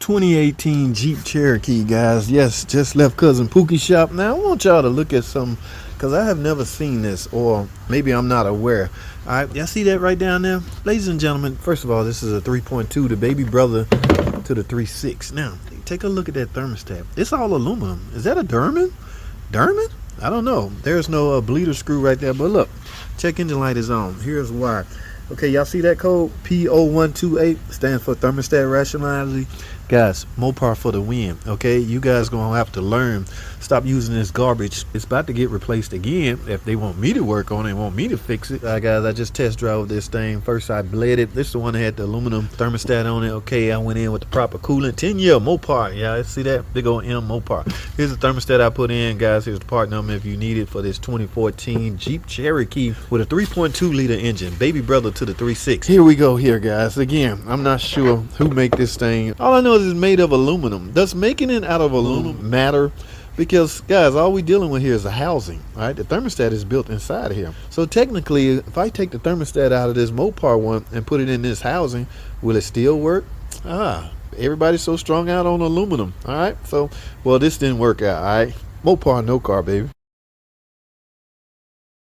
2018 Jeep Cherokee, guys. Yes, just left cousin Pookie's shop. Now I want y'all to look at some, because I have never seen this, or maybe I'm not aware. All right, y'all see that right down there? Ladies and gentlemen, first of all, this is a 3.2, the baby brother to the 3.6. Now take a look at that thermostat. It's all aluminum. Is that a Derman? I don't know. There's no bleeder screw right there, but look, check engine light is on. Here's why. Okay, y'all see that code? P0128 stands for thermostat rationality. Guys, Mopar for the win. Okay, you guys gonna have to learn. Stop using this garbage. It's about to get replaced again. If they want me to work on it, want me to fix it. Guys, I just test drove this thing. First I bled it. This is the one that had the aluminum thermostat on it. Okay, I went in with the proper coolant. 10-year Mopar. Yeah, see that big old M Mopar. Here's the thermostat I put in, guys. Here's the part number if you need it for this 2014 Jeep Cherokee with a 3.2 liter engine, baby brother to the 3.6. Here we go here, guys. Again, I'm not sure who make this thing. All I know is it's made of aluminum. Does making it out of aluminum matter? Because guys, all we dealing with here is a housing. All right, the thermostat is built inside of here. So technically, if I take the thermostat out of this Mopar one and put it in this housing, will it still work? Everybody's so strung out on aluminum. All right, so well, this didn't work out. All right, Mopar no car, baby.